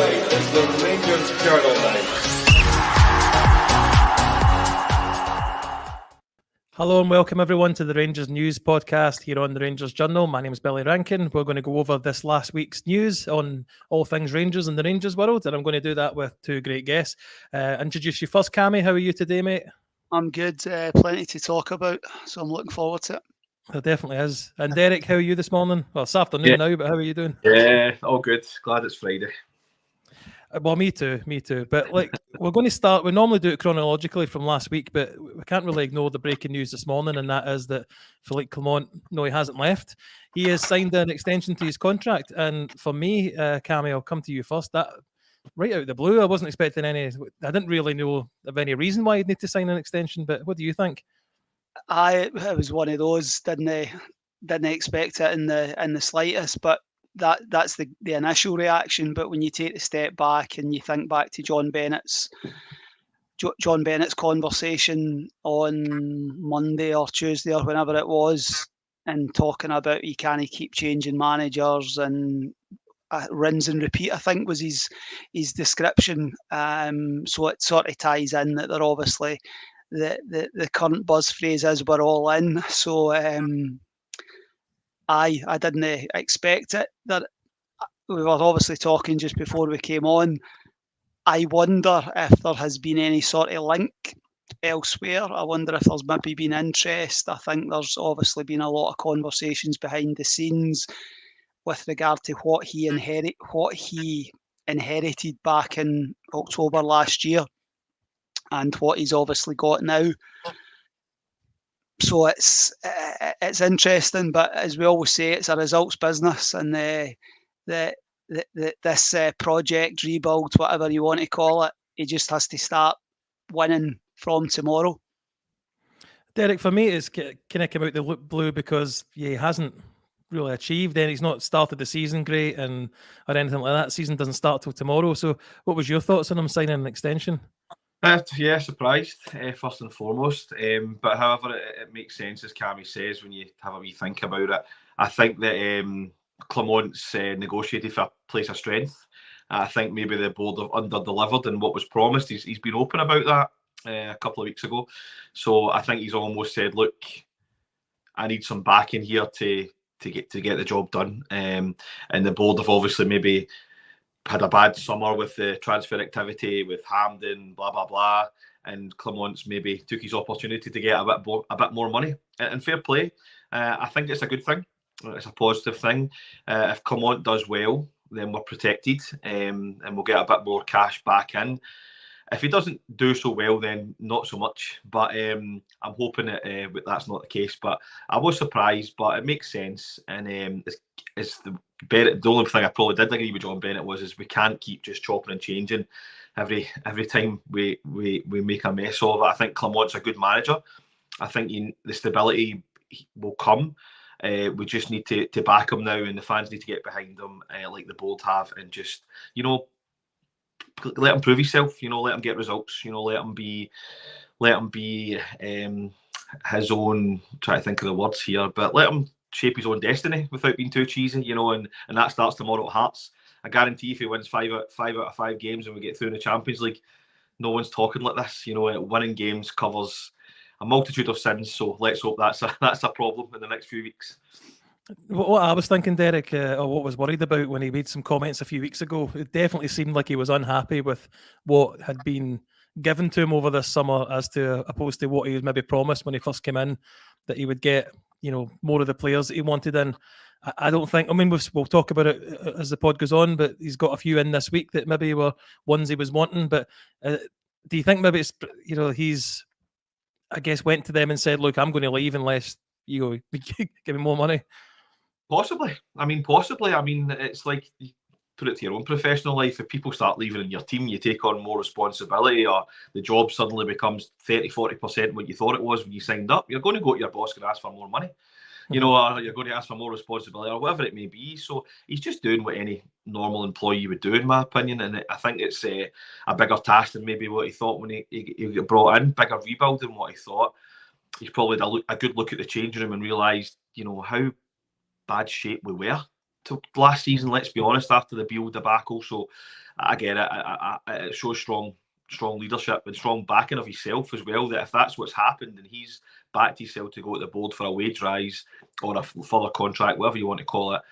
night is the Rangers Journal night. Hello and welcome everyone to the Rangers News podcast here on the Rangers Journal. My name is Billy Rankin. We're going to go over this last week's news on all things Rangers and the Rangers world, and I'm going to do that with two great guests. Introduce you first, Cammy. How are you today, mate? I'm good. Plenty to talk about, so I'm looking forward to it. There definitely is. And Derrick, how are you this morning? Well, it's afternoon now, but how are you doing? Yeah, all good. Glad it's Friday. Well, me too. But we're going to start. We normally do it chronologically from last week, but we can't really ignore the breaking news this morning, and that is that Philippe Clement, no, he hasn't left. He has signed an extension to his contract, and for me, Cammy, I'll come to you first. That right out of the blue, I wasn't expecting any. I didn't really know of any reason why he'd need to sign an extension. But what do you think? It was one of those. Didn't expect it in the slightest, but. That's the initial reaction, but when you take a step back and you think back to John Bennett's conversation on Monday or Tuesday or whenever it was, and talking about he can't keep changing managers and rinse and repeat, I think was his description. So it sort of ties in that they're obviously the current buzz phrase is we're all in. So I didn't expect it. That we were obviously talking just before we came on. I wonder if there has been any sort of link elsewhere. I wonder if there's maybe been interest. I think there's obviously been a lot of conversations behind the scenes with regard to what he inherited back in October last year and what he's obviously got now. So it's interesting, but as we always say, it's a results business, and this project rebuild, whatever you want to call it, he just has to start winning from tomorrow. Derrick, for me, it's kind of come out the blue because he hasn't really achieved, and he's not started the season great, or anything like that. Season doesn't start till tomorrow. So, what was your thoughts on him signing an extension? Yeah, surprised, first and foremost. But however, it makes sense, as Cammy says, when you have a wee think about it. I think that Clement's negotiated for a place of strength. I think maybe the board have under-delivered in what was promised. He's been open about that a couple of weeks ago. So I think he's almost said, look, I need some backing here to get the job done. And the board have obviously maybe had a bad summer with the transfer activity with Hampden, blah blah blah, and Clement's maybe took his opportunity to get a bit more money. And fair play, I think it's a good thing. It's a positive thing. If Clement does well, then we're protected, and we'll get a bit more cash back in. If he doesn't do so well, then not so much. But I'm hoping that that's not the case. But I was surprised, but it makes sense. And it's the only thing I probably did agree with John Bennett is we can't keep just chopping and changing every time we make a mess of it. I think Clement's a good manager. I think the stability will come. We just need to back him now, and the fans need to get behind him, like the board have, and just let him prove himself. Let him get results. Let him be his own. Try to think of the words here, but let him shape his own destiny without being too cheesy. And that starts tomorrow at Hearts. I guarantee if he wins 5 out of 5 games and we get through in the Champions League, no one's talking like this. Winning games covers a multitude of sins. So let's hope that's a problem in the next few weeks. What I was thinking, Derrick, or what I was worried about when he made some comments a few weeks ago, it definitely seemed like he was unhappy with what had been given to him over this summer, as to opposed to what he was maybe promised when he first came in, that he would get more of the players that he wanted in. I don't think. I mean, we'll talk about it as the pod goes on, but he's got a few in this week that maybe were ones he was wanting. But do you think maybe it's he's, I guess, went to them and said, "Look, I'm going to leave unless you give me more money"? Possibly. Possibly. It's like, you put it to your own professional life. If people start leaving in your team, you take on more responsibility, or the job suddenly becomes 30-40% what you thought it was when you signed up. You're going to go to your boss and ask for more money, or you're going to ask for more responsibility, or whatever it may be. So he's just doing what any normal employee would do, in my opinion. And I think it's a bigger task than maybe what he thought when he got brought in, bigger rebuild than what he thought. He's probably had a good look at the changing room and realised, how bad shape we were to last season, let's be honest, after the Beale debacle. So I get it. It shows strong leadership and strong backing of himself as well, that if that's what's happened and he's backed himself to go to the board for a wage rise or a further contract, whatever you want to call it,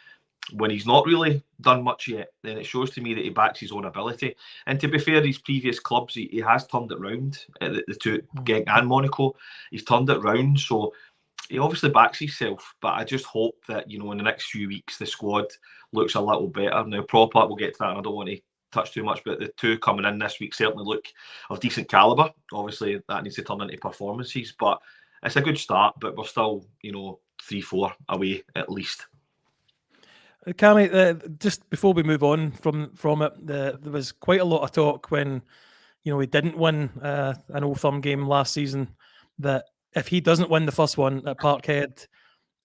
when he's not really done much yet, then it shows to me that he backs his own ability. And to be fair, his previous clubs, he has turned it round at the two, Genk and Monaco. He's turned it round, so he obviously backs himself. But I just hope that, in the next few weeks, the squad looks a little better. Now, prop up, we'll get to that, and I don't want to touch too much, but the two coming in this week certainly look of decent calibre. Obviously, that needs to turn into performances, but it's a good start, but we're still, 3-4 away at least. Cammy, just before we move on from it, there was quite a lot of talk when, we didn't win an Hotham game last season, that if he doesn't win the first one at Parkhead,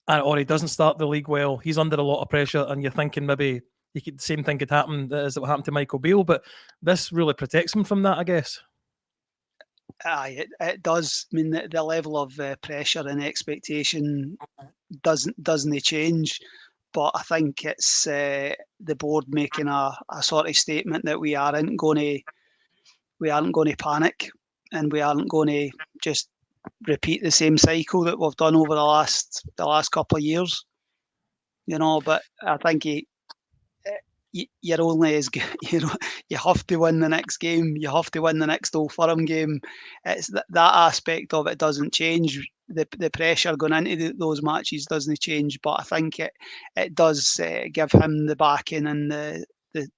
or he doesn't start the league well, he's under a lot of pressure, and you're thinking maybe the same thing could happen as what happened to Michael Beale, but this really protects him from that, I guess. Aye, it does. I mean, the level of pressure and expectation doesn't change. But I think it's the board making a sort of statement that we aren't going to panic, and we aren't going to just repeat the same cycle that we've done over the last couple of years. But I think you're only as good. You have to win the next game. You have to win the next Old Firm game. It's that aspect of it doesn't change. The pressure going into those matches doesn't change, but I think it does give him the backing and the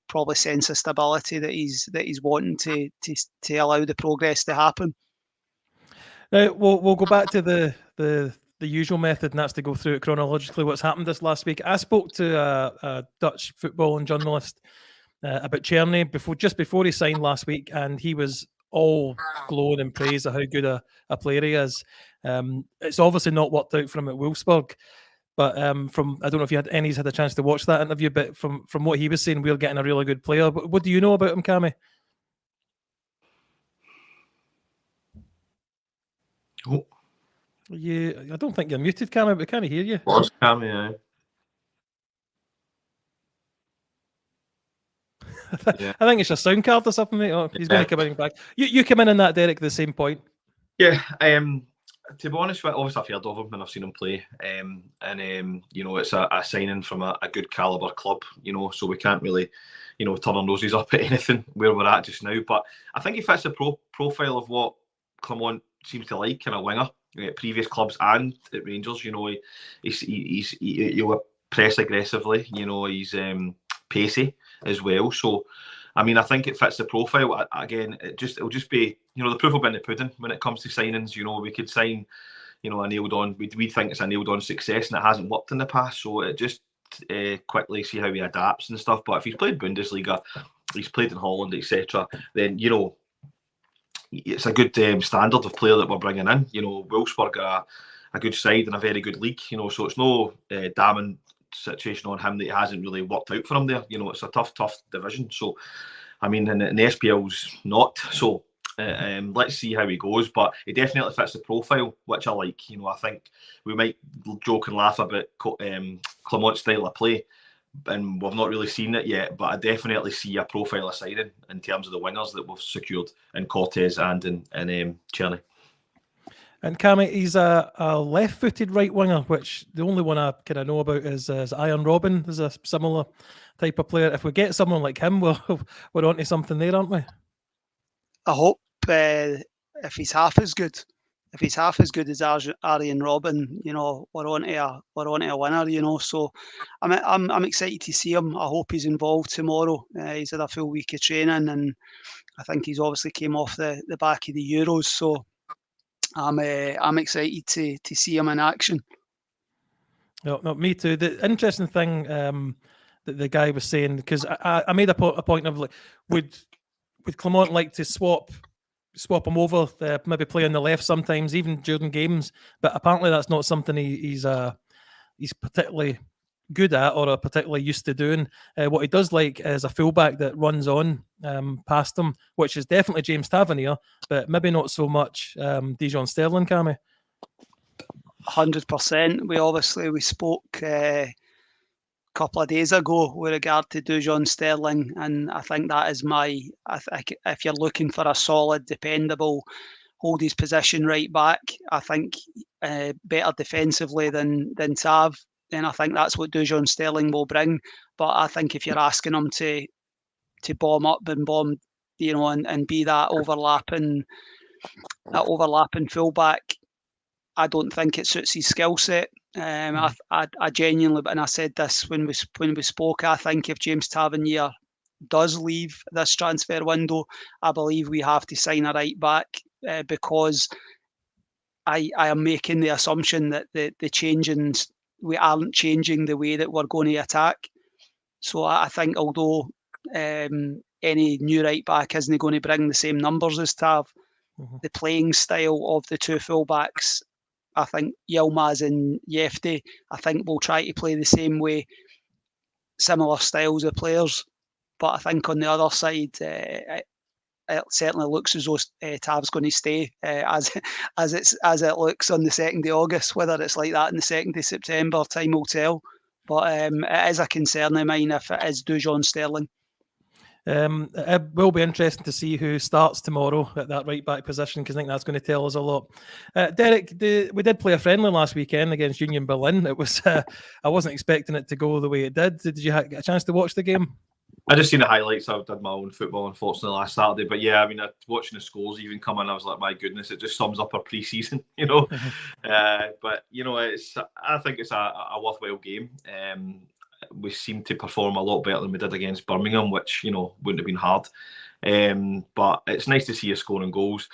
probably sense of stability that he's wanting to allow the progress to happen. Now we'll go back to the usual method, and that's to go through it chronologically. What's happened this last week? I spoke to a Dutch footballing journalist about Czerny just before he signed last week, and he was all glowing and praise of how good a player he is. It's obviously not worked out for him at Wolfsburg, but I don't know if had a chance to watch that interview, but from what he was saying, we're getting a really good player. But what do you know about him, Cammy? Oh. I don't think you're muted, Cammy, but we can't hear you. What's Cammy? Yeah. I think it's your sound card or something, mate. Oh, he's going to come in back. You come in that, Derrick, at the same point. Yeah, to be honest with you, obviously I've heard of him and I've seen him play, and it's a signing from a good calibre club, so we can't really, turn our noses up at anything where we're at just now. But I think he fits the profile of what Clement seems to like in a winger at previous clubs and at Rangers. He'll press aggressively. He's pacey as well. So, I mean, I think it fits the profile. Again, it'll just be, the proof will be in the pudding when it comes to signings. We could sign, a nailed on. We think it's a nailed on success, and it hasn't worked in the past. So it just quickly see how he adapts and stuff. But if he's played Bundesliga, he's played in Holland, etc., then it's a good standard of player that we're bringing in. Wolfsburg are a good side and a very good league. So it's no damning situation on him that it hasn't really worked out for him there. It's a tough division. So, I mean, and the SPL's not. So, let's see how he goes. But he definitely fits the profile, which I like. I think we might joke and laugh about Clement's style of play, and we've not really seen it yet. But I definitely see a profile of signing in terms of the wingers that we've secured in Cortez and in Czerny. And Cammy, he's a left-footed right winger, which the only one I kind of know about is Iron Robin. Is a similar type of player. If we get someone like him, we're onto something there, aren't we? I hope if he's half as good as Arjen Robben, we're onto a winner. So I'm excited to see him. I hope he's involved tomorrow. He's had a full week of training, and I think he's obviously came off the back of the Euros. So I'm excited to see him in action. No, me too. The interesting thing that the guy was saying, because I made a point of like, would Clement like to swap him over, maybe play on the left sometimes, even during games? But apparently that's not something he's particularly good at or particularly used to doing. What he does like is a fullback that runs on past him, which is definitely James Tavernier, but maybe not so much Dijon Sterling, Cammy. 100%. We spoke a couple of days ago with regard to Dujon Sterling, and I think that is if you're looking for a solid, dependable, hold his position right back, I think better defensively than Tav, then I think that's what Dujon Sterling will bring. But I think if you're asking him to bomb up and bomb, and be that overlapping fullback, I don't think it suits his skill set. I genuinely, and I said this when we spoke, I think if James Tavernier does leave this transfer window, I believe we have to sign a right back, because I am making the assumption that we aren't changing the way that we're going to attack. So I think although any new right back isn't going to bring the same numbers as Tav, the playing style of the two fullbacks, I think Yilmaz and Yefte, I think will try to play the same way, similar styles of players. But I think on the other side, it certainly looks as though Tav's going to stay as it looks on the 2nd of August. Whether it's like that in the 2nd of September, time will tell. But it is a concern of mine if it is Dujon Sterling. It will be interesting to see who starts tomorrow at that right back position, because I think that's going to tell us a lot. Derrick, we did play a friendly last weekend against Union Berlin. It was I wasn't expecting it to go the way it did. Did you get a chance to watch the game? I just seen the highlights. I did my own football, unfortunately, last Saturday. But yeah, I mean, watching the scores even come in, I was like, my goodness, it just sums up our pre-season, But I think it's a worthwhile game. We seem to perform a lot better than we did against Birmingham, which wouldn't have been hard. But it's nice to see us scoring goals.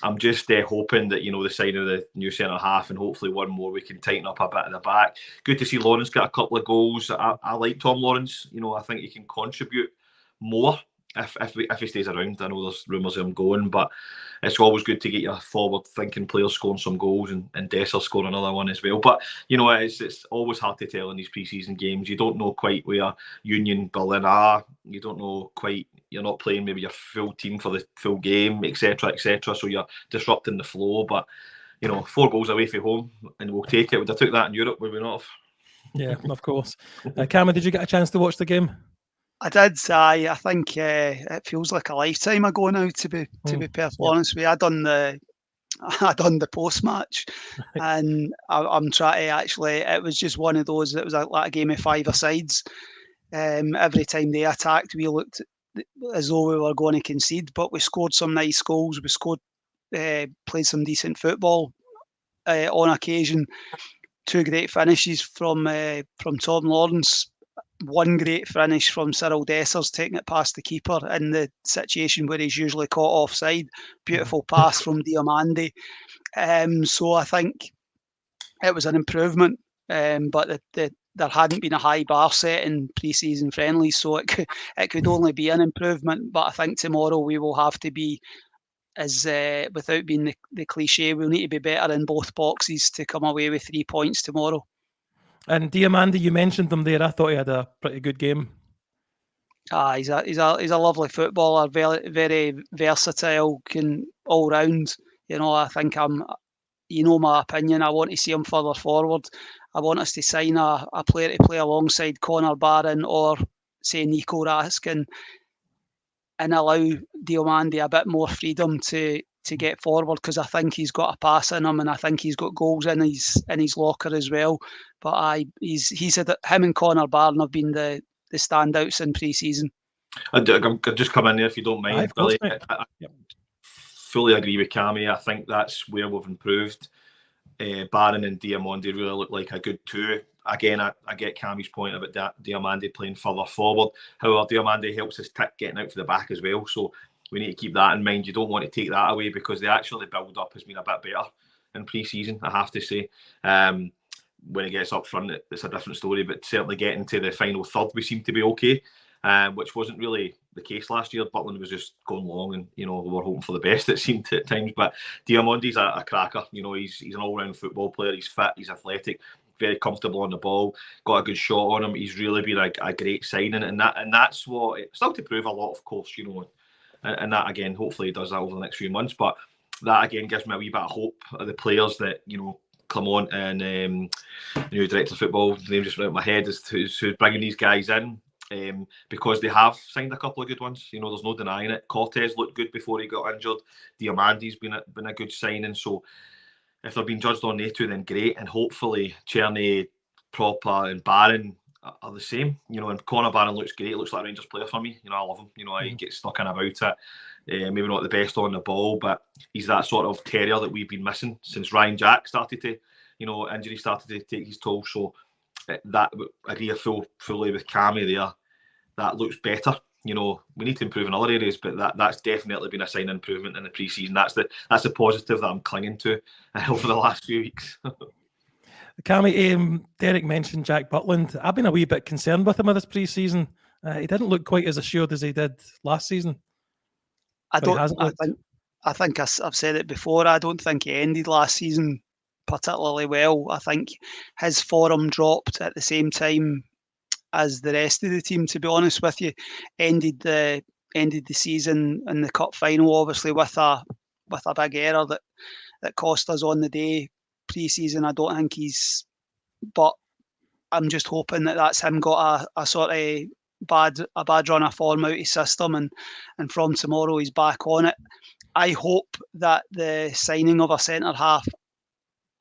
I'm just hoping that the sign of the new centre half and hopefully one more, we can tighten up a bit at the back. Good to see Lawrence get a couple of goals. I like Tom Lawrence. I think he can contribute more if he stays around. I know there's rumours of him going, but it's always good to get your forward-thinking players scoring some goals and Dessers scoring another one as well. But it's always hard to tell in these pre-season games. You don't know quite where Union Berlin are. You don't know quite. You're not playing maybe your full team for the full game, etc., etc. So you're disrupting the flow. But 4 goals away from home, and we'll take it. Would have took that in Europe, would we not have? Yeah, of course. Cammy, did you get a chance to watch the game? I did. I think it feels like a lifetime ago now. To be perfectly honest with you, I done the post match, and I'm trying to actually. It was just one of those. It was like a game of 5-a-sides. Every time they attacked, we looked as though we were going to concede, but we scored some nice goals. We played some decent football on occasion. 2 great finishes from Tom Lawrence. 1 great finish from Cyril Dessers, taking it past the keeper in the situation where he's usually caught offside. Beautiful pass from Diomande. So I think it was an improvement, but there hadn't been a high bar set in pre-season friendlies, so it could only be an improvement. But I think tomorrow we will have to be, as without being the cliche, we'll need to be better in both boxes to come away with 3 points tomorrow. And Diomande, you mentioned him there. I thought he had a pretty good game. He's a lovely footballer, very, very versatile, can all round. I think my opinion. I want to see him further forward. I want us to sign a player to play alongside Connor Barron or say Nico Raskin, and allow Diomande a bit more freedom to get forward, because I think he's got a pass in him, and I think he's got goals in his locker as well. But he said that him and Connor Barron have been the standouts in pre-season. I'll just come in there if you don't mind, Billy. I fully agree with Cammy. I think that's where we've improved. Barron and Diomande really look like a good 2. Again, I get Cammy's point about Diomande playing further forward. However, Diomande helps us getting out for the back as well. So we need to keep that in mind. You don't want to take that away, because the actual build-up has been a bit better in pre-season, I have to say. When it gets up front, it's a different story, but certainly getting to the final third, we seem to be okay, which wasn't really the case last year. Butland was just going long, and we were hoping for the best, it seemed at times. But Diamande's a cracker. He's an all-round football player. He's fit, he's athletic, very comfortable on the ball, got a good shot on him. He's really been a great signing, and that's what it's still to prove a lot, of course, and that again, hopefully he does that over the next few months. But that again gives me a wee bit of hope of the players that Clement and the new director of football, the name just went out of my head, is who's bringing these guys in. Because they have signed a couple of good ones, there's no denying it. Cortez looked good before he got injured. Diamandi's been a good signing. So if they're being judged on they two, then great. And hopefully Czerny, Proper, and Barron are the same. And Connor Barron looks great. Looks like a Rangers player for me. I love him. He gets stuck in about it. Maybe not the best on the ball, but he's that sort of terrier that we've been missing since Ryan Jack started to, injury started to take his toll. So that I agree fully with Cammy there. That looks better. We need to improve in other areas, but that's definitely been a sign of improvement in the pre-season. That's the positive that I'm clinging to over the last few weeks. Cammy, Derrick mentioned Jack Butland. I've been a wee bit concerned with him in this pre-season. He didn't look quite as assured as he did last season. I think I've said it before. I don't think he ended last season particularly well. I think his form dropped at the same time as the rest of the team, to be honest with you. Ended the season in the cup final, obviously, with a big error that cost us on the day. Pre-season, I don't think but I'm just hoping that's him got a sort of bad run of form out of his system, and from tomorrow he's back on it. I hope that the signing of a centre half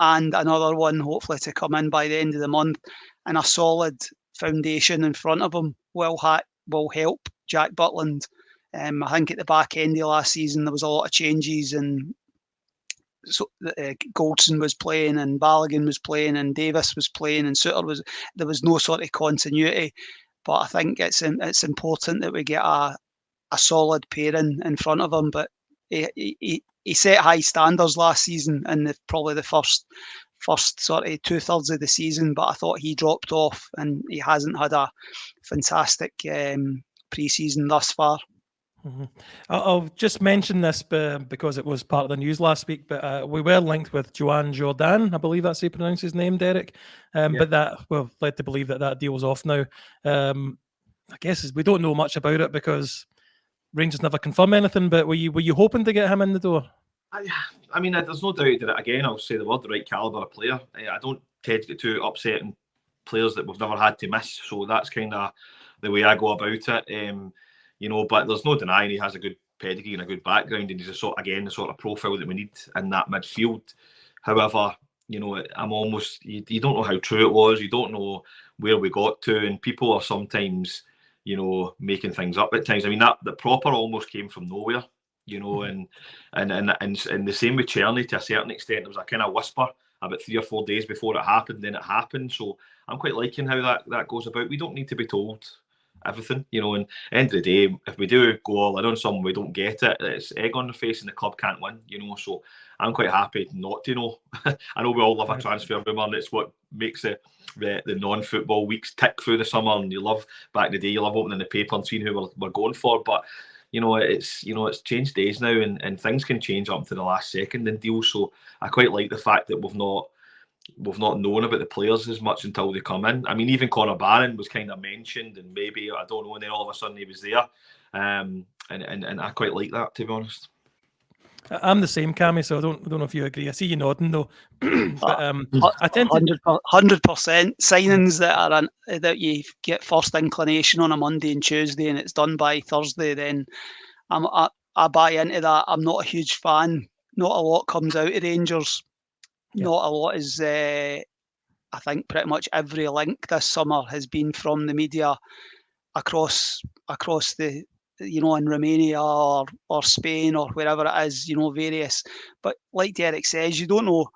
and another one, hopefully to come in by the end of the month, and a solid foundation in front of him will help Jack Butland. I think at the back end of last season there was a lot of changes, and so Goldson was playing, and Balogun was playing, and Davis was playing, and Suter there was no sort of continuity. But I think it's important that we get a solid pairing in front of him. But he set high standards last season in probably the first sort of 2/3 of the season, but I thought he dropped off, and he hasn't had a fantastic pre-season thus far. Mm-hmm. I'll just mention this because it was part of the news last week, but we were linked with Joan Jordan, I believe that's how you pronounce his name, Derrick. But that we're led to believe that deal's off now. I guess we don't know much about it because Rangers never confirm anything, but were you hoping to get him in the door? I mean, there's no doubt that, again, I'll say the word, the right calibre of player. I don't tend to get too upset in players that we've never had to miss, so that's kind of the way I go about it. But there's no denying he has a good pedigree and a good background, and he's the sort of profile that we need in that midfield. However, I'm almost, you don't know how true it was, you don't know where we got to, and people are sometimes, making things up at times. I mean, that the Proper almost came from nowhere. And the same with Czerny to a certain extent. There was a kind of whisper about 3 or 4 days before it happened, then it happened. So I'm quite liking how that goes about. We don't need to be told everything, and at the end of the day, if we do go all in on someone, we don't get it, it's egg on the face and the club can't win, so I'm quite happy not to know. I know we all love a transfer rumour, and it's what makes the non-football weeks tick through the summer, and you love, back in the day, you love opening the paper and seeing who we're going for, but it's changed days now, and things can change up to the last second in deals. So I quite like the fact that we've not known about the players as much until they come in. I mean, even Connor Barron was kind of mentioned, and maybe, I don't know, and then all of a sudden he was there, and I quite like that, to be honest. I'm the same, Cammy, so I don't know if you agree. I see you nodding though. But I tend 100% signings that you get first inclination on a Monday and Tuesday, and it's done by Thursday. Then I buy into that. I'm not a huge fan. Not a lot comes out of Rangers. Yeah. Not a lot is. I think pretty much every link this summer has been from the media across the, in Romania or Spain or wherever it is, various. But like Derrick says, you don't know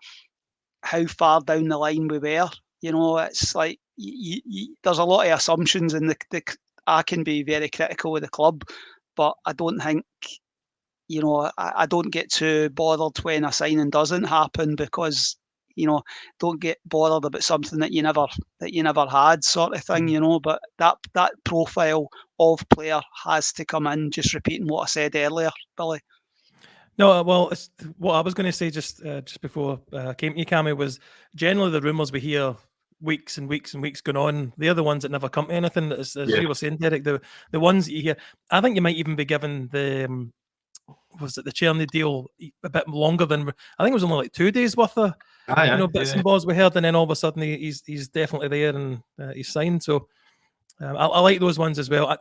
how far down the line we were. It's like there's a lot of assumptions, and I can be very critical of the club, but I don't think, I don't get too bothered when a signing doesn't happen, because don't get bothered about something that you never had, sort of thing, but that profile of player has to come in. Just repeating what I said earlier, Billy. No, well, it's what I was going to say just before I came to you, Cammy, was generally the rumours we hear weeks and weeks and weeks going on, they're the ones that never come to anything. As you were saying, Derrick, the ones that you hear, I think you might even be given the Czerny deal a bit longer than, I think it was only like 2 days worth of bits and bobs we heard, and then all of a sudden he's definitely there and he's signed. So I like those ones as well.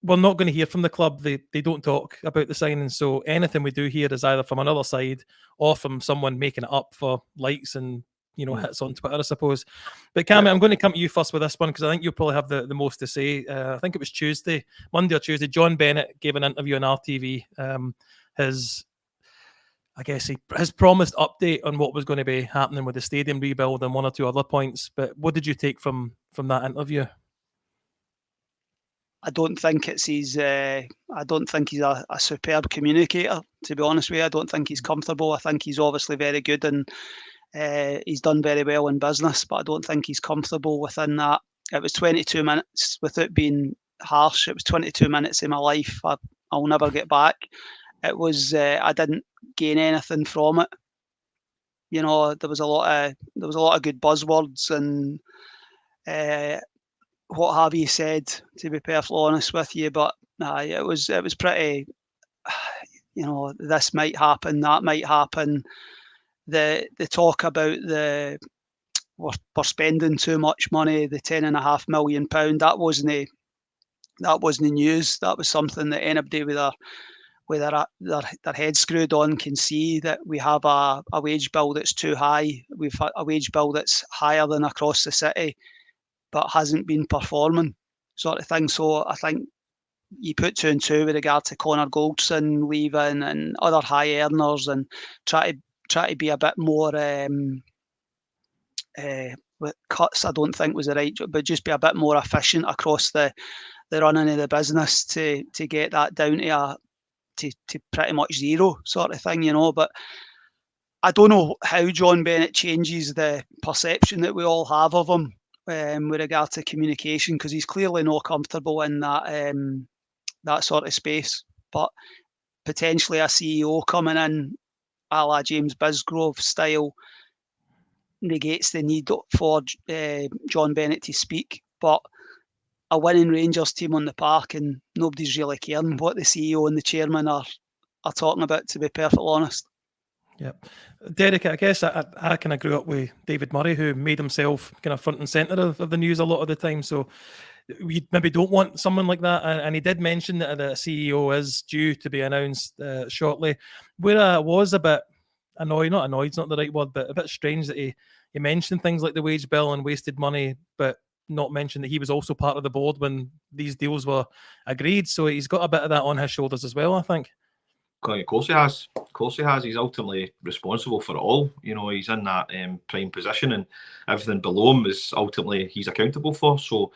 We're not going to hear from the club. They don't talk about the signing. So anything we do hear is either from another side or from someone making it up for likes and hits on Twitter, I suppose. But Cammy, I'm going to come to you first with this one because I think you'll probably have the most to say. I think it was Monday or Tuesday. John Bennett gave an interview on RTV. His promised update on what was going to be happening with the stadium rebuild and one or two other points. But what did you take from that interview? I don't think he's a superb communicator, to be honest with you. I don't think he's comfortable. I think he's obviously very good and he's done very well in business, but I don't think he's comfortable within that. It was 22 minutes, without being harsh. It was 22 minutes of my life I'll never get back. It was I didn't gain anything from it. There was a lot of good buzzwords and what have you said, to be perfectly honest with you, but it was pretty, this might happen, that might happen. The talk about we're spending too much money, the £10.5 million, that wasn't news. That was something that anybody with their head screwed on can see, that we have a wage bill that's too high. We've had a wage bill that's higher than across the city, but hasn't been performing, sort of thing. So I think you put 2 and 2 with regard to Connor Goldson leaving and other high earners, and try to be a bit more with cuts. I don't think was the right, but just be a bit more efficient across the running of the business to get that down to pretty much zero, sort of thing, But I don't know how John Bennett changes the perception that we all have of him with regard to communication, because he's clearly not comfortable in that sort of space. But potentially a CEO coming in, a la James Bisgrove style, negates the need for John Bennett to speak. But a winning Rangers team on the park, and nobody's really caring what the CEO and the chairman are talking about, to be perfectly honest. Yep. Derrick, I guess I kind of grew up with David Murray, who made himself kind of front and centre of the news a lot of the time. So we maybe don't want someone like that. And he did mention that the CEO is due to be announced shortly. Where I was a bit annoyed, not annoyed, it's not the right word, but a bit strange that he mentioned things like the wage bill and wasted money, but not mention that he was also part of the board when these deals were agreed. So he's got a bit of that on his shoulders as well, I think. Of course he has. Of course he has. He's ultimately responsible for it all. He's in that prime position, and everything below him is ultimately he's accountable for. So,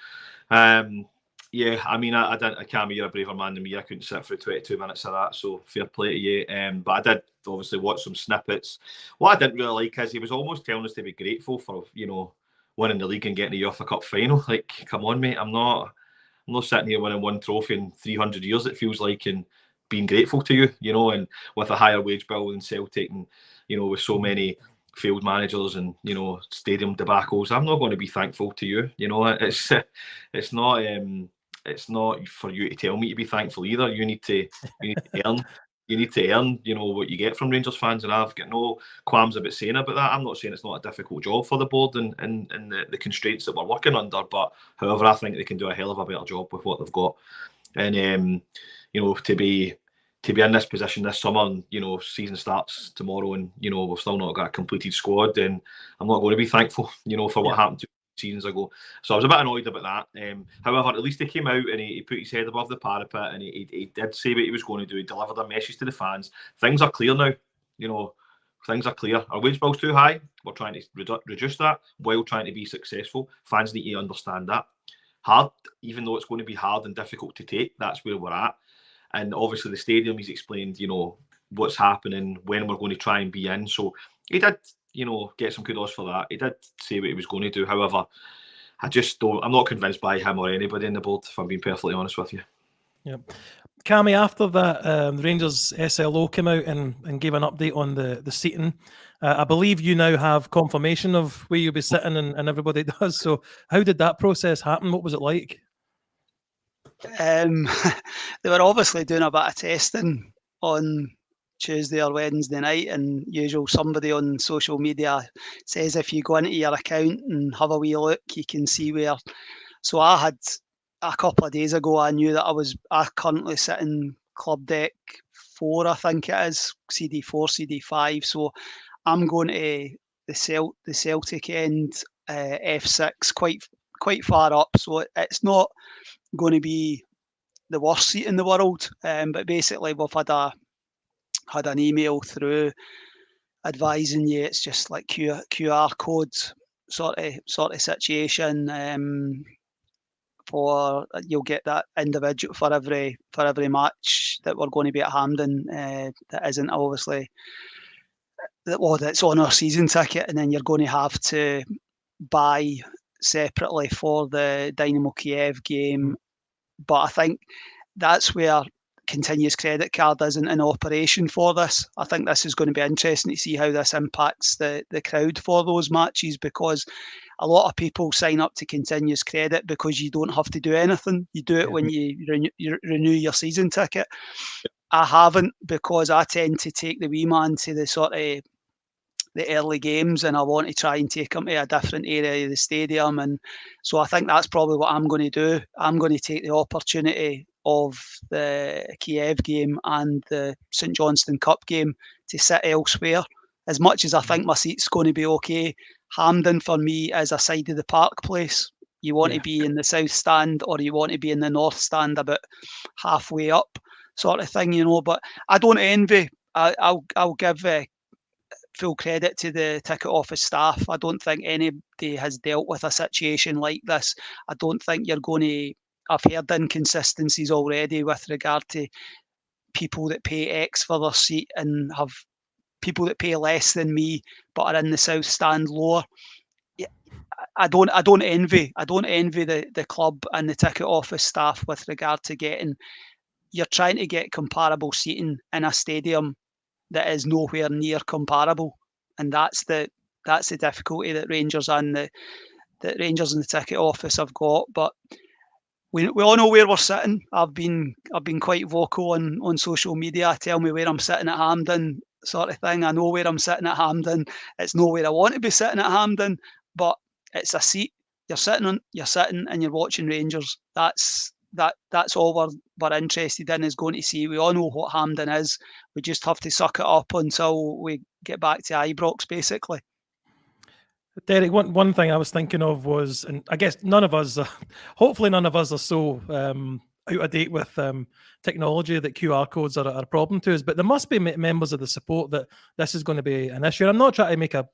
yeah, I mean, I didn't. Cammy, you're a braver man than me. I couldn't sit through 22 minutes of that. So fair play to you. But I did obviously watch some snippets. What I didn't really like is he was almost telling us to be grateful for winning the league and getting the UEFA Cup final. Like, come on, mate. I'm not sitting here winning one trophy in 300 years. It feels like, and being grateful to you, and with a higher wage bill than Celtic, and with so many failed managers and stadium debacles, I'm not going to be thankful to you. It's not for you to tell me to be thankful either. You need to earn. You need to earn, what you get from Rangers fans, and I've got no qualms about saying about that. I'm not saying it's not a difficult job for the board and the constraints that we're working under, but however, I think they can do a hell of a better job with what they've got. And to be in this position this summer, and season starts tomorrow, and we've still not got a completed squad, and I'm not going to be thankful, for what happened 2 seasons ago. So I was a bit annoyed about that. However, at least he came out and he put his head above the parapet, and he did say what he was going to do. He delivered a message to the fans. Things are clear now. Things are clear. Our wage bill's too high. We're trying to reduce that while trying to be successful. Fans need to understand that. Hard, even though it's going to be hard and difficult to take, that's where we're at. And obviously the stadium, he's explained, what's happening, when we're going to try and be in. So he did, get some kudos for that. He did say what he was going to do. However, I'm not convinced by him or anybody in the board, if I'm being perfectly honest with you. Yeah. Cammy, after that, the Rangers SLO came out and gave an update on the seating. I believe you now have confirmation of where you'll be sitting, and everybody does. So how did that process happen? What was it like? They were obviously doing a bit of testing on Tuesday or Wednesday night, and usual somebody on social media says if you go into your account and have a wee look, you can see where. So I had a couple of days ago, I knew that I currently sit in club deck 4, I think it is, CD4, CD5. So I'm going to the Celtic end, F6, quite far up. So it's not going to be the worst seat in the world. But basically, we've had an email through advising you it's just like QR code sort of situation. For you'll get that individual for every match that we're going to be at Hampden that isn't obviously that's on our season ticket, and then you're going to have to buy separately for the Dynamo Kiev game. But I think that's where continuous credit card isn't in operation for this. I think this is going to be interesting to see how this impacts the crowd for those matches, because a lot of people sign up to continuous credit because you don't have to do anything. You do it when you renew your season ticket. I haven't, because I tend to take the wee man to the sort of the early games, and I want to try and take him to a different area of the stadium. And so I think that's probably what I'm going to do. I'm going to take the opportunity of the Kiev game and the St Johnstone Cup game to sit elsewhere. As much as I think my seat's going to be okay, Hampden for me is a side of the park place. You want to be in the south stand, or you want to be in the north stand, about halfway up, sort of thing, you know. But I don't envy. I'll give full credit to the ticket office staff. I don't think anybody has dealt with a situation like this. I don't think you're going to. I've heard inconsistencies already with regard to people that pay X for their seat and have people that pay less than me but are in the south stand lower. I don't envy the club and the ticket office staff with regard to getting. You're trying to get comparable seating in a stadium that is nowhere near comparable, and that's the difficulty that Rangers and the ticket office have got. But we all know where we're sitting. I've been quite vocal on social media. Tell me where I'm sitting at Hampden, sort of thing. I know where I'm sitting at Hampden. It's not where I want to be sitting at Hampden, but it's a seat. You're sitting and you're watching Rangers. That's all we're interested in, is going to see. We all know what Hampden is. We just have to suck it up until we get back to Ibrox, basically. Derrick, one thing I was thinking of was, and I guess hopefully none of us are so out of date with technology that QR codes are a problem to us, but there must be members of the support that this is going to be an issue. And I'm not trying to make a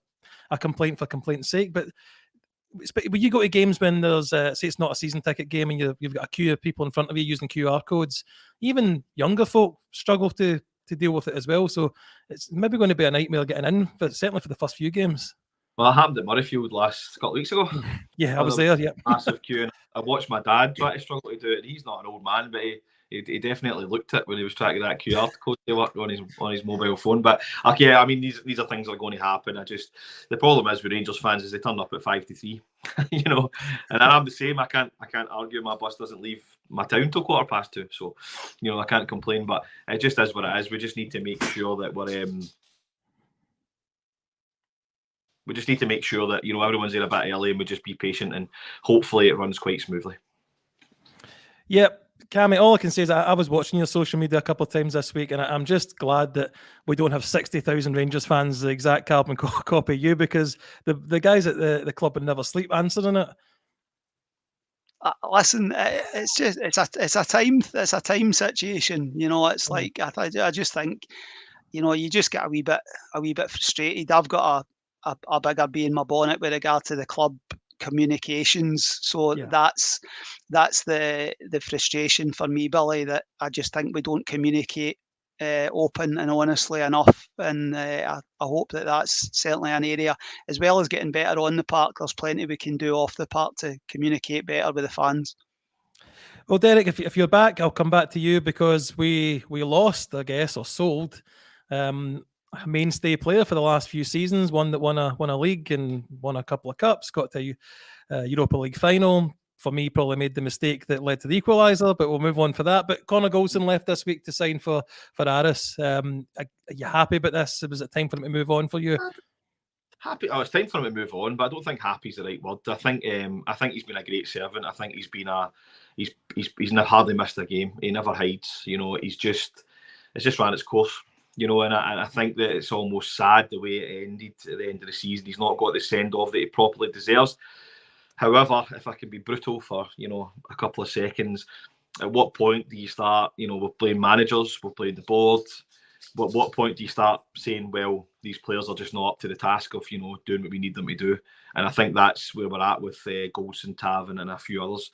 complaint for complaint's sake, but when you go to games when there's say it's not a season ticket game and you've got a queue of people in front of you using QR codes, even younger folk struggle to deal with it as well. So it's maybe going to be a nightmare getting in, but certainly for the first few games. Well, it happened at Murrayfield last couple of weeks ago. Yeah, I was there. Yeah, massive queue. And I watched my dad try to struggle to do it. He's not an old man, but he definitely looked at when he was trying to get that QR code to work on his mobile phone. But okay, I mean these are things that are going to happen. The problem is with Rangers fans is they turn up at 5 to 3, you know, and I'm the same. I can't argue my bus doesn't leave my town till 2:15, so you know I can't complain. But it just is what it is. We just need to make sure that we just need to make sure that, you know, everyone's there a bit early and we just be patient, and hopefully it runs quite smoothly. Yep. Cammy, all I can say is I was watching your social media a couple of times this week, and I'm just glad that we don't have 60,000 Rangers fans, the exact carbon copy of you, because the guys at the club would never sleep answering it. Listen, it's a time situation. You know, it's like I just think, you know, you just get a wee bit frustrated. I've got a bigger bee in my bonnet with regard to the club communications. So that's the frustration for me, Billy, that I just think we don't communicate open and honestly enough. And I hope that's certainly an area, as well as getting better on the park. There's plenty we can do off the park to communicate better with the fans. Well, Derrick, if you're back, I'll come back to you, because we lost, I guess, or sold a mainstay player for the last few seasons, one that won a league and won a couple of cups, got to Europa League final. for me, probably made the mistake that led to the equaliser, but we'll move on for that. But Connor Goldson left this week to sign for Aris. Are you happy about this? Was it time for him to move on for you? Happy. Oh, it's time for him to move on, but I don't think happy is the right word. I think he's been a great servant. I think he's never hardly missed a game. He never hides. It's just ran its course. And I think that it's almost sad the way it ended at the end of the season. He's not got the send off that he properly deserves. However, if I can be brutal for a couple of seconds, at what point do you start? We're playing managers, we're playing the board. But at what point do you start saying, well, these players are just not up to the task of doing what we need them to do? And I think that's where we're at with Goldson, Tav, and a few others.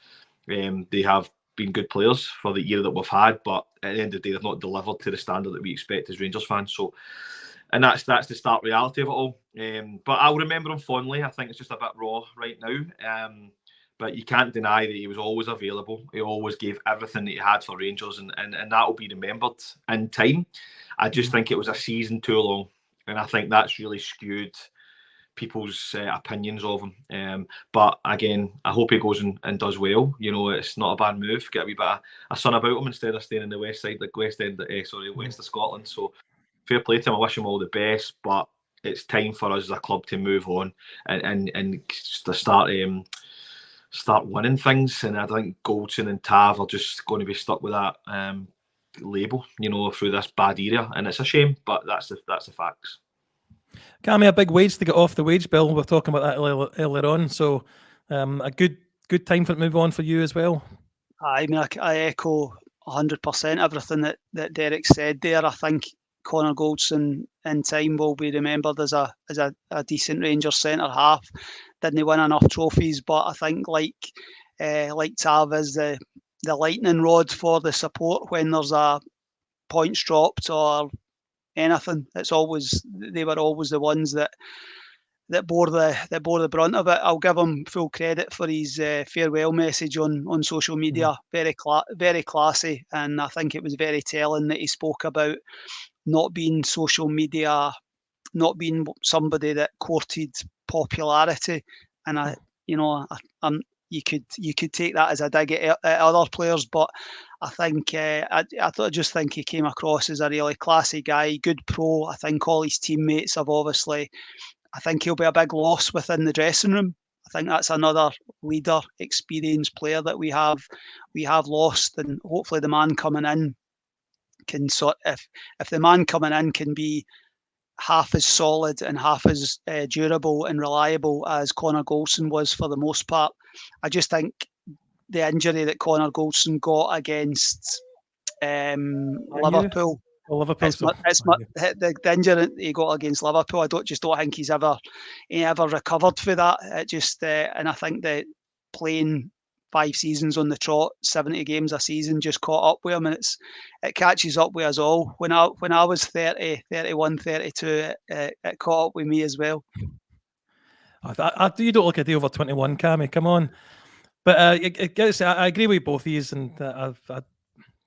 They have been good players for the year that we've had, but at the end of the day, they've not delivered to the standard that we expect as Rangers fans. So, and that's the stark reality of it all. But I'll remember him fondly. I think it's just a bit raw right now. But you can't deny that he was always available. He always gave everything that he had for Rangers, and that will be remembered in time. I just think it was a season too long, and I think that's really skewed people's opinions of him. But again, I hope he goes and does well. It's not a bad move. Get a wee bit of a sun about him instead of staying in the west side, west of Scotland. So fair play to him. I wish him all the best, but it's time for us as a club to move on and to start winning things. And I think Goldson and Tav are just going to be stuck with that label, through this bad era, and it's a shame, but that's the facts. Cammy, a big wage to get off the wage bill. We're talking about that earlier on, so a good time for it to move on for you as well. I mean, I echo 100% everything that Derrick said there. I think Connor Goldson in time will be remembered as a decent Rangers centre half. Didn't win enough trophies, but I think like Tav is the lightning rod for the support when there's a points dropped or anything. They were always the ones that bore the brunt of it. I'll give him full credit for his farewell message on social media. Very classy, and I think it was very telling that he spoke about not being social media, not being somebody that courted popularity. And you could take that as a dig at other players, but I think I just think he came across as a really classy guy, good pro. I think all his teammates have obviously. I think he'll be a big loss within the dressing room. I think that's another leader, experienced player that we have lost, and hopefully the man coming in can if the man coming in can be half as solid and half as durable and reliable as Connor Goldson was for the most part. I just think the injury that Connor Goldson got against Liverpool. The injury he got against Liverpool, I don't think he ever recovered for that. It just and I think that playing 5 seasons on the trot, 70 games a season, just caught up with him, and it catches up with us all. When I was 30, 31, 32, it caught up with me as well. You don't look a day over 21, Cammy. Come on. But I agree with both of these, and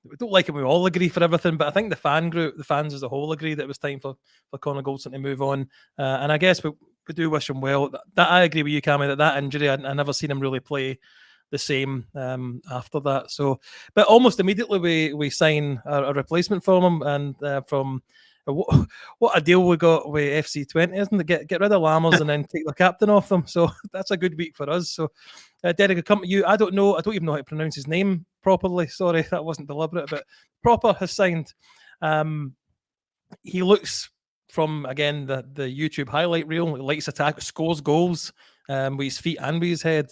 we don't like it. We all agree for everything, but I think the fans as a whole agree that it was time for Connor Goldson to move on. And I guess we do wish him well. That I agree with you, Cammy, that injury, I never seen him really play the same after that. So, but almost immediately we sign a replacement for him, and from what a deal we got with FC20, isn't it? Get rid of Lammers and then take the captain off them. So that's a good week for us. So Derrick, I come to you. I don't even know how to pronounce his name properly. Sorry, that wasn't deliberate. But Proper has signed. He looks, from again the YouTube highlight reel, likes attack, scores goals with his feet and with his head.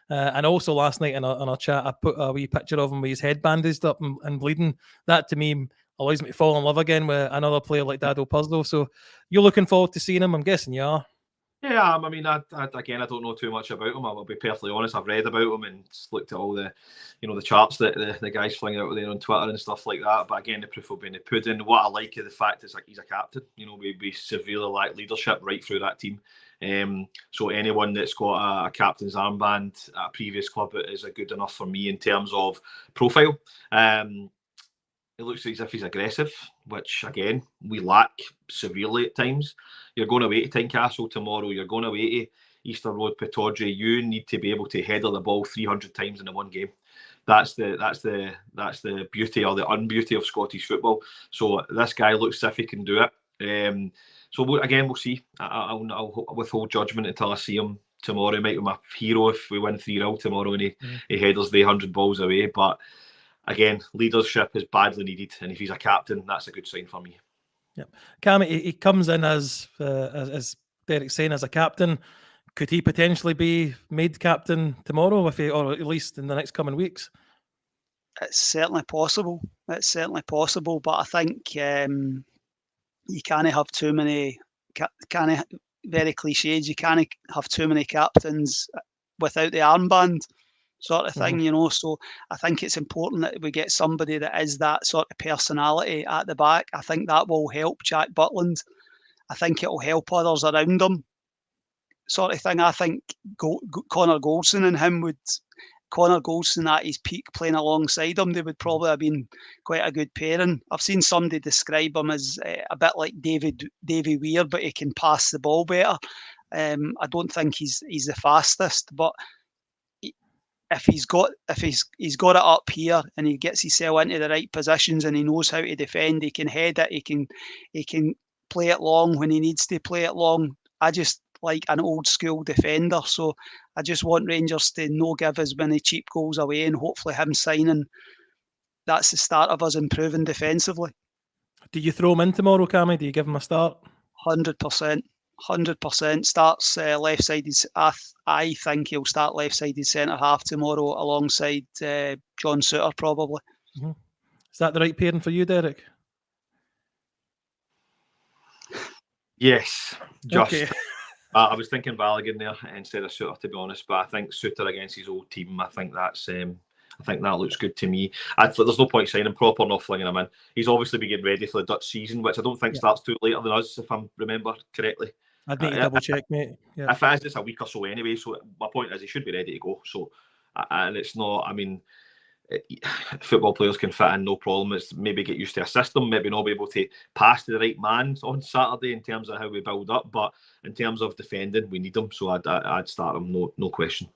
And also last night in our chat, I put a wee picture of him with his head bandaged up and bleeding. That to me allows me to fall in love again with another player like Dado Puzzle. So you're looking forward to seeing him? I'm guessing you are. Yeah, I mean, I don't know too much about him. I'll be perfectly honest. I've read about him and looked at all the, the charts that the guys fling out there on Twitter and stuff like that. But again, the proof will be in the pudding. What I like is the fact is he's a captain. We severely lack leadership right through that team. So anyone that's got a captain's armband at a previous club is a good enough for me in terms of profile. It looks as if he's aggressive, which again we lack severely at times. You're going away to Tynecastle tomorrow. You're going away Easter Road, Pittodrie, you need to be able to header the ball 300 times in the one game. That's the beauty or the unbeauty of Scottish football. So this guy looks as if he can do it. So we'll see. I'll withhold judgment until I see him tomorrow. He might be my hero if we win 3-0 tomorrow and he headers the 100 balls away. But again, leadership is badly needed, and if he's a captain, that's a good sign for me. Yeah, Cammy, he comes in as Derrick's saying, as a captain. Could he potentially be made captain tomorrow, or at least in the next coming weeks? It's certainly possible. But I think you can't have too many. Very cliched. You can't have too many captains without the armband, sort of thing, So I think it's important that we get somebody that is that sort of personality at the back. I think that will help Jack Butland. I think it will help others around him, sort of thing. I think Connor Goldson and him would. Connor Goldson at his peak playing alongside him, they would probably have been quite a good pairing. I've seen somebody describe him as a bit like Davy Weir, but he can pass the ball better. I don't think he's the fastest, but if he's got it up here and he gets himself into the right positions and he knows how to defend, he can head it, he can play it long when he needs to play it long. I just like an old school defender, so I just want Rangers to no give as many cheap goals away, and hopefully him signing, that's the start of us improving defensively. Do you throw him in tomorrow, Cammy? Do you give him a start? 100%. Starts left-sided. I think he'll start left-sided centre-half tomorrow alongside John Souttar, probably. Is that the right pairing for you, Derrick? Yes, just. Okay. I was thinking Balogun there instead of Souttar, to be honest, but I think Souttar against his old team, I think that looks good to me. There's no point signing proper, not flinging him in. He's obviously been getting ready for the Dutch season, which I don't think starts too later than us, if I remember correctly. I'd need to double check, mate. Yeah. If it is, it's a week or so anyway. So my point is, he should be ready to go. So, and it's not. I mean, football players can fit in, no problem. It's maybe get used to a system, maybe not be able to pass to the right man on Saturday in terms of how we build up, but in terms of defending, we need them. So I'd start him, no question.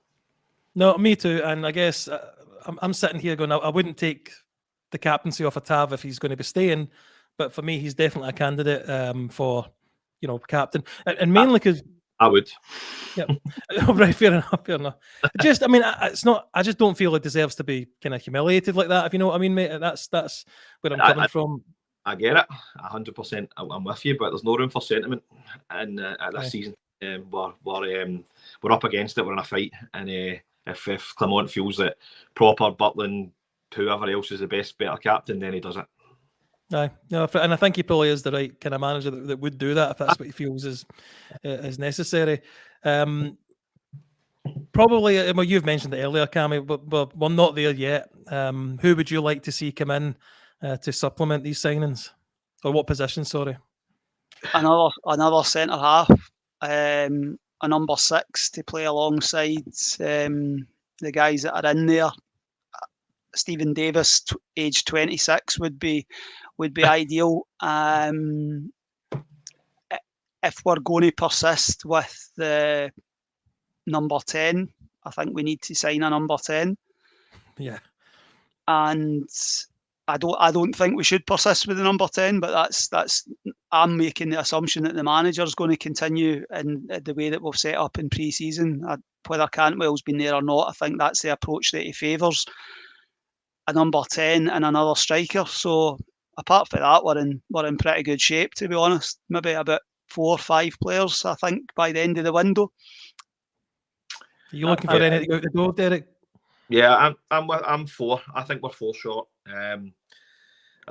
No, me too. And I guess I'm sitting here going, I wouldn't take the captaincy off of Tav if he's going to be staying, but for me, he's definitely a candidate for captain, and mainly because I would. Yeah. Right, fair enough. Just, I mean, it's not. I just don't feel it deserves to be kind of humiliated like that. If you know what I mean, mate. That's where I'm coming from. I get it, 100%. I'm with you, but there's no room for sentiment in at this season. We're up against it. We're in a fight, and if Clement feels that proper Butland, whoever else is the better captain, then he does it. Aye, no, and I think he probably is the right kind of manager that would do that if that's what he feels is necessary. Probably, well, you've mentioned it earlier, Cammy, but we're not there yet. Who would you like to see come in to supplement these signings, or what position? Sorry, another centre half, a number 6 to play alongside the guys that are in there. Stephen Davis, age 26, would be ideal. If we're going to persist with the number 10, I think we need to sign a number 10. Yeah, and I don't think we should persist with the number 10, but that's I'm making the assumption that the manager's going to continue in the way that we've set up in pre-season. Whether Cantwell's been there or not, I think that's the approach that he favours. A number 10 and another striker. So apart from that, we're in pretty good shape, to be honest. Maybe about 4 or 5 players, I think, by the end of the window. Are you looking for any to go out the door, Derrick? Yeah, I'm 4. I think we're 4 short. I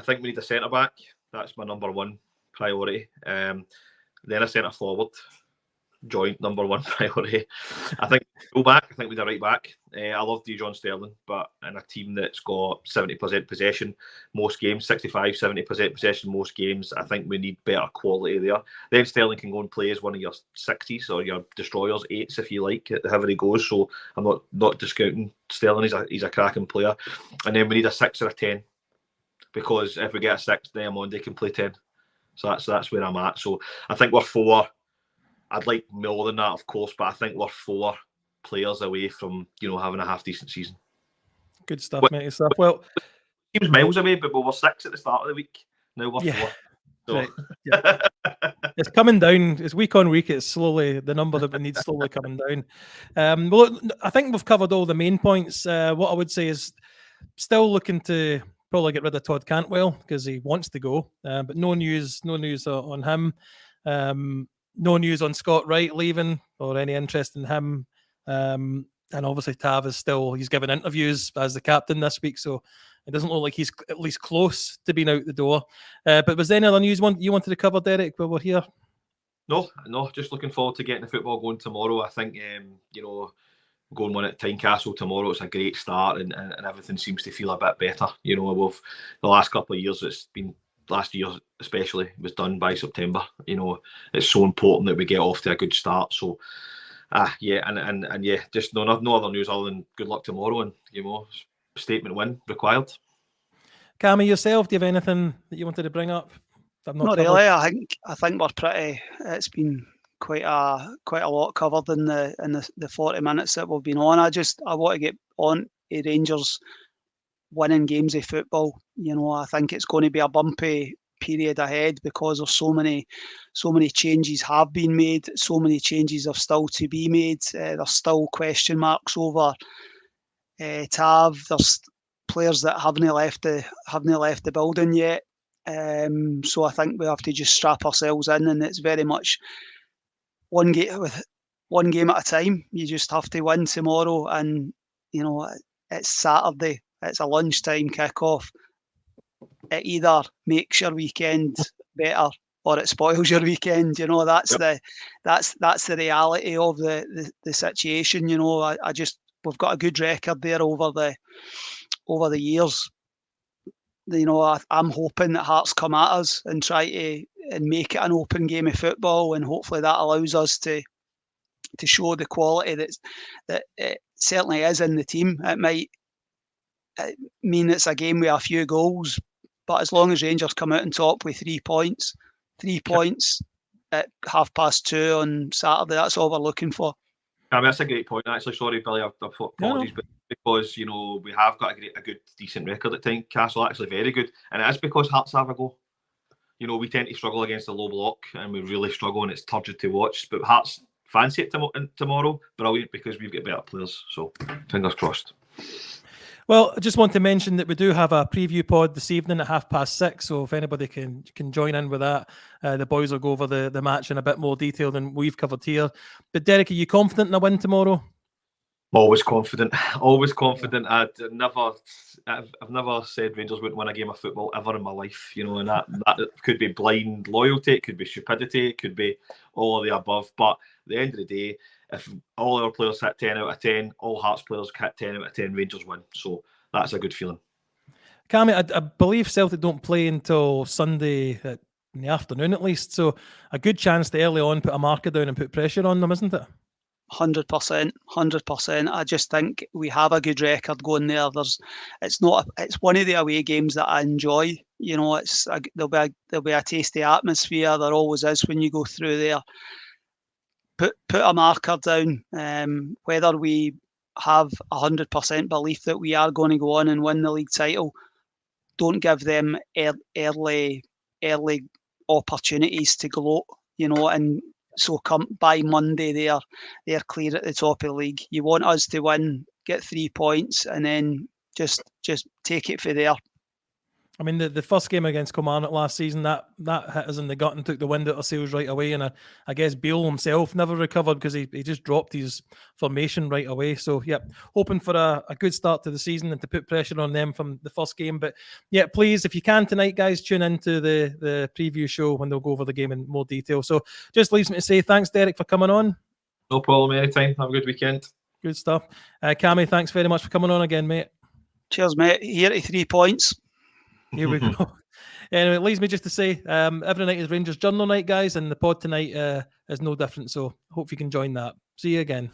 think we need a centre back. That's my number 1 priority. Then a centre forward, joint number 1 priority. I think go back. I think we need a right back. I love John Sterling, but in a team that's got 70% possession most games, 65-70% possession most games, I think we need better quality there. Then Sterling can go and play as one of your 60s or your destroyers, 8s if you like, however he goes. So I'm not discounting Sterling. He's a cracking player. And then we need a 6 or a 10, because if we get a 6, then Monday can play 10. So that's where I'm at. So I think we're 4. I'd like more than that, of course, but I think we're 4 players away from, having a half-decent season. Good stuff, mate. Good stuff. Well, he was miles away, but we were 6 at the start of the week. Now we're 4. So. Right. Yeah. It's coming down. It's week on week. It's slowly, the number that we need slowly coming down. Well, I think we've covered all the main points. What I would say is still looking to probably get rid of Todd Cantwell because he wants to go, but no news on him. No news on Scott Wright leaving or any interest in him. And obviously Tav is he's giving interviews as the captain this week, so it doesn't look like he's at least close to being out the door. But was there any other news you wanted to cover, Derek, while we're here? No, just looking forward to getting the football going tomorrow. I think, going 1 at Tynecastle tomorrow, it's a great start and everything seems to feel a bit better. With the last couple of years, last year especially, was done by September. It's so important that we get off to a good start. So, just no other news other than good luck tomorrow and, statement win required. Cammy, yourself, do you have anything that you wanted to bring up? Not really. I think we're pretty. It's been quite a lot covered in the 40 minutes that we've been on. I want to get on to Rangers winning games of football. I think it's going to be a bumpy period ahead because of so many changes have been made. So many changes are still to be made. There's still question marks over Tav. There's players that haven't left the building yet. So I think we have to just strap ourselves in, and it's very much one game at a time. You just have to win tomorrow, and it's Saturday. It's a lunchtime kickoff. It either makes your weekend better or it spoils your weekend. That's the reality of the situation. We've got a good record there over the years. I'm hoping that Hearts come at us and try to make it an open game of football, and hopefully that allows us to show the quality that it certainly is in the team. It might mean it's a game with a few goals, but as long as Rangers come out on top with 3 points at 2:30 on Saturday, that's all we're looking for. I mean, that's a great point, actually. Sorry, Billy, I've apologies, but because we have got a good, decent record at Tynecastle, actually very good, and it is because Hearts have a goal. We tend to struggle against the low block, and we really struggle, and it's turgid to watch. But Hearts fancy it tomorrow, brilliant, because we've got better players. So fingers crossed. Well, I just want to mention that we do have a preview pod this evening at 6:30. So if anybody can join in with that, the boys will go over the match in a bit more detail than we've covered here. But Derek, are you confident in a win tomorrow? Always confident. I've never said Rangers wouldn't win a game of football ever in my life. And that could be blind loyalty, it could be stupidity, it could be all of the above. But at the end of the day, if all our players hit 10 out of 10, all Hearts players hit 10 out of 10, Rangers win. So that's a good feeling. Cammy, I believe Celtic don't play until Sunday in the afternoon at least. So a good chance to early on put a marker down and put pressure on them, isn't it? 100%. I just think we have a good record going there. It's one of the away games that I enjoy. There'll be a tasty atmosphere. There always is when you go through there. Put a marker down. Whether we have 100% belief that we are going to go on and win the league title, don't give them early opportunities to gloat. And so come by Monday, they're clear at the top of the league. You want us to win, get 3 points, and then just take it for there. I mean, the first game against Kilmarnock last season, that hit us in the gut and took the wind out of sails right away. And I guess Beale himself never recovered because he just dropped his formation right away. So, yeah, hoping for a good start to the season and to put pressure on them from the first game. But, yeah, please, if you can tonight, guys, tune into the preview show when they'll go over the game in more detail. So, just leaves me to say thanks, Derek, for coming on. No problem, anytime. Have a good weekend. Good stuff. Cammy, thanks very much for coming on again, mate. Cheers, mate. Here to 3 points. Here we go. Anyway, it leaves me just to say every night is Rangers Journal night, guys, and the pod tonight is no different. So hope you can join that. See you again.